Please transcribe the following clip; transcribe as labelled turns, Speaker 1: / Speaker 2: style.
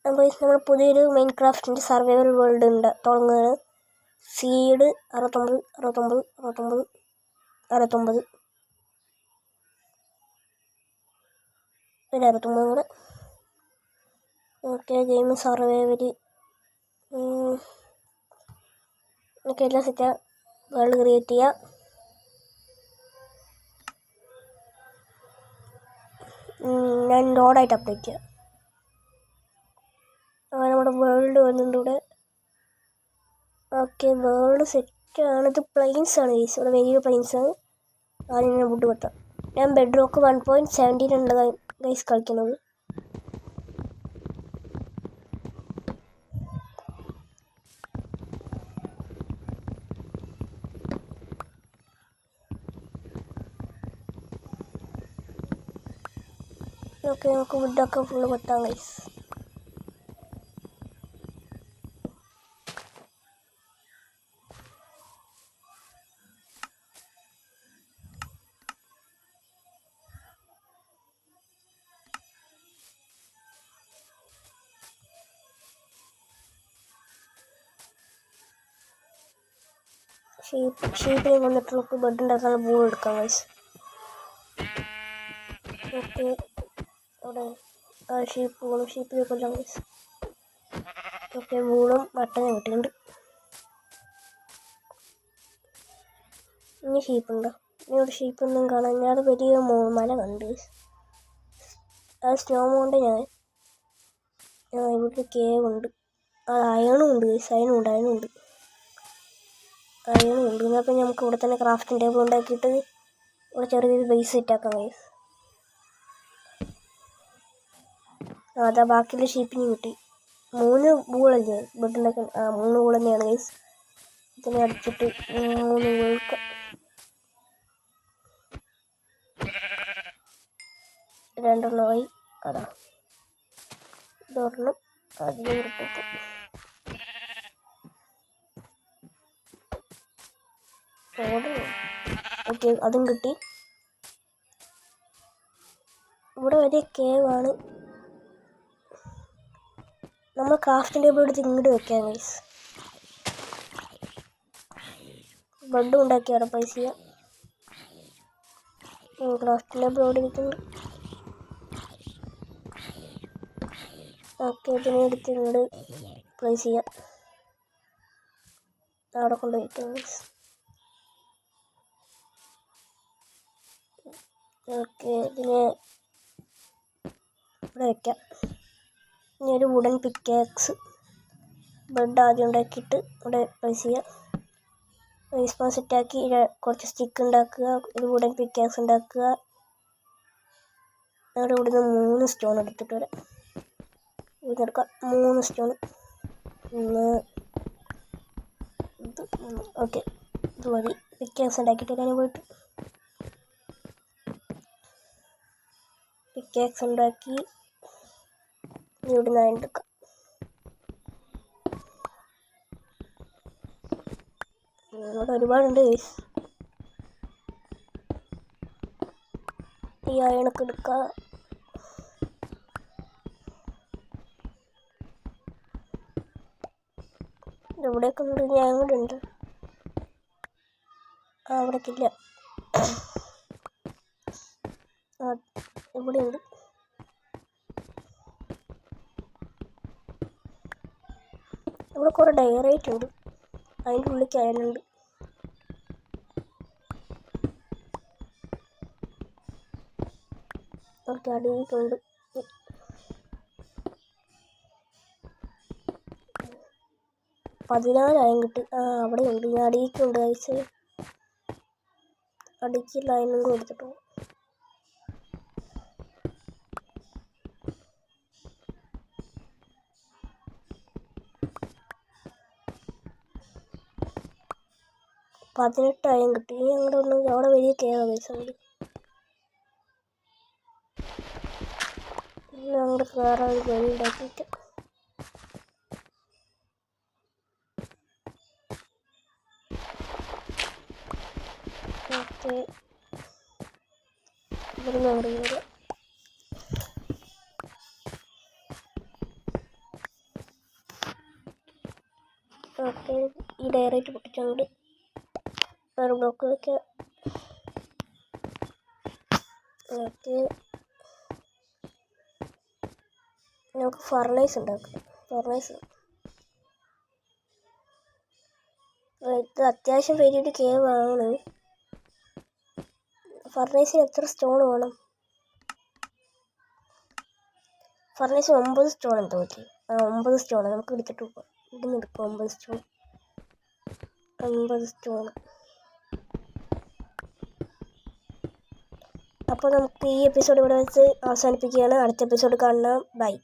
Speaker 1: അപ്പോൾ നമ്മൾ പുതിയൊരു മൈൻക്രാഫ്റ്റിൻ്റെ സർവൈവൽ വേൾഡ് തുടങ്ങുകയാണ്. സീഡ് 69 69 69 69 ഒരു 69 കൂടെ. ഓക്കെ, ഗെയിം സർവൈവൽ ഓക്കെ, എല്ലാം സെറ്റാണ്. വേൾഡ് ക്രിയേറ്റ് ചെയ്യുക. ഞാൻ ലോഡായിട്ട് അപ്ഡേറ്റ് ചെയ്യാം. അങ്ങനെ നമ്മുടെ വേൾഡ് വന്നിട്ടുണ്ട് ഇവിടെ. ഓക്കെ, വേൾഡ് സെറ്റാണ്. ഇത് പ്ലെയിൻസ് ആണ് ഗൈസ്, ഇവിടെ വലിയ പ്ലെയിൻസ് ആണ്. ആദ്യം ഞാൻ വുഡ് വെട്ടാം. ഞാൻ ബെഡ് റോക്ക് 1.17 ഗൈസ് കളിക്കുന്നത്. ഓക്കെ, നമുക്ക് വുഡൊക്കെ ഫുള്ള് വെട്ടാം ഗൈസ്. ഷീപ്പിനെ വന്നിട്ട് നമുക്ക് ബെഡ് ഉണ്ടാക്കാനുള്ള ബോൾ എടുക്കാം ഗൈസ്. ഓക്കെ, അവിടെ ഷീപ്പിനെ കൊല്ലാം ഗൈസ്. ഓക്കെ, ബോളും മട്ടനും കിട്ടിയിട്ടുണ്ട്. ഇനി ഷീപ്പുണ്ടോ? ഇനി ഇവിടെ ഷീപ്പൊന്നും കാണാൻ. ഞാൻ വലിയ മല കണ്ട് ഗൈസ്. അത് സ്നോ കൊണ്ട് ഞാൻ ഇവിടെ കേവ് ഉണ്ട്. അത് അയണും ഉണ്ട് ഗൈസ്. അയണുണ്ട്. അപ്പം നമുക്ക് ഇവിടെ തന്നെ ക്രാഫ്റ്റിംഗ് ടേബിൾ ഉണ്ടാക്കിയിട്ട് ഇവിടെ ചെറിയൊരു ബേസ് സെറ്റാക്കാം ഗൈസ്. അതാ ബാക്കിയുള്ള ഷീപ്പിന് കിട്ടി. 3 ബൂളല്ലേ ബെഡ് ഉണ്ടാക്കാൻ? 3 ബൂൾ തന്നെയാണ് ഗൈസ്. ഇതിനെ അടിച്ചിട്ട് 3 ബൂൾക്ക് 2 അതാ ഇതൊരെണ്ണം അധികം കിട്ടും. ഓക്കെ, അതും കിട്ടി. ഇവിടെ വലിയ കേവാണ്. നമ്മൾ ക്രാഫ്റ്റിംഗ് ടേബിൾ എടുത്ത് ഇങ്ങോട്ട് വെക്കാം ഗൈസ്. ബെഡും ഉണ്ടാക്കി അവിടെ പ്ലേസ് ചെയ്യാം. ക്രാഫ്റ്റിംഗ് ടേബിൾ അവിടെ ഇരിക്കുന്നുണ്ട്. ഓക്കെ, ഇതിനെ എടുത്ത് ഇങ്ങോട്ട് പ്ലേസ് ചെയ്യാം. അവിടെ കൊണ്ട് വയ്ക്കാം ഗൈസ്. ഓക്കെ, ഇതിനെ ഇവിടെ വയ്ക്കാം. ഇനി ഒരു വുഡൻ പിക്കാക്സ് ബെഡ് ആദ്യം ഉണ്ടാക്കിയിട്ട് ഇവിടെ പ്ലേസ് ചെയ്യാം. റീസ്പോൺ സെറ്റാക്കി കുറച്ച് സ്റ്റിക്ക് ഉണ്ടാക്കുക. ഒരു വുഡൻ പിക്കാക്സ് ഉണ്ടാക്കുക. അവിടെ ഇവിടുന്ന് 3 സ്റ്റോൺ എടുത്തിട്ട് വരാം. ഇവിടുന്ന് എടുക്കാം 3 സ്റ്റോൺ. ഓക്കെ, ഇത് മതി. പിക്കാക്സ് ഉണ്ടാക്കിയിട്ട് ഞാൻ പോയിട്ട് പിക്കാക്സ് ഉണ്ടാക്കി ഇവിടുന്ന് എടുക്കാം. ഇവിടെ ഒരുപാടുണ്ട് ഗൈസ്. ഈ അയണൊക്കെ എടുക്കാം. ഇവിടെയൊക്കെ ഉണ്ട്. ഞാൻ കൂടെ ഉണ്ട്. അവിടേക്കില്ല. ഇവിടെ ഉണ്ട്. ഇവിടെ കുറേ ഡയറേറ്റ് ഉണ്ട്. അതിൻ്റെ ഉള്ളിൽ അയലുണ്ട്. ഓക്കെ, അടിയിട്ടുണ്ട്. 14 അയൺ കിട്ടി. അവിടെ ഉണ്ട്. ഞാൻ അടിയിക്കുണ്ട് കഴിച്ച്. അടിക്ക് ലൈനും കൂടെ എടുത്തിട്ട് പോകും. പതിനെട്ടായം കിട്ടി. ഇനി അങ്ങോട്ട് ഒന്ന് അവിടെ വലിയ കയറാം പൈസ മതി. ഇനി അങ്ങോട്ട് കയറാൻ ഒരു വഴി ഉണ്ടാക്കിയിട്ട് ഓക്കെ, ഇവിടുന്ന് അങ്ങോട്ട് കയറാം. ഓക്കെ, ഈ ഡയറക്റ്റ് പൊട്ടിച്ചുകൊണ്ട് വേറെ ബ്ലോക്ക് വയ്ക്കാം. ഓക്കെ, നമുക്ക് ഫർണൈസ് ഉണ്ടാക്കാം. ഫർണൈസ് ഇത് അത്യാവശ്യം വലിയൊരു കേവ് ആണ്. ഫർണൈസിന് എത്ര സ്റ്റോൺ വേണം? ഫർണൈസിന് 9 സ്റ്റോൺ എന്ന് തോന്നി. 9 സ്റ്റോൺ നമുക്ക് എടുത്തിട്ട് പോകാം. ഇവിടുന്ന് എടുക്കാം 9 സ്റ്റോൺ. 9 സ്റ്റോൺ. അപ്പോൾ നമുക്ക് ഈ എപ്പിസോഡ് ഇവിടെ വെച്ച് അവസാനിപ്പിക്കുകയാണ്. അടുത്ത എപ്പിസോഡ് കാണാം. ബൈ.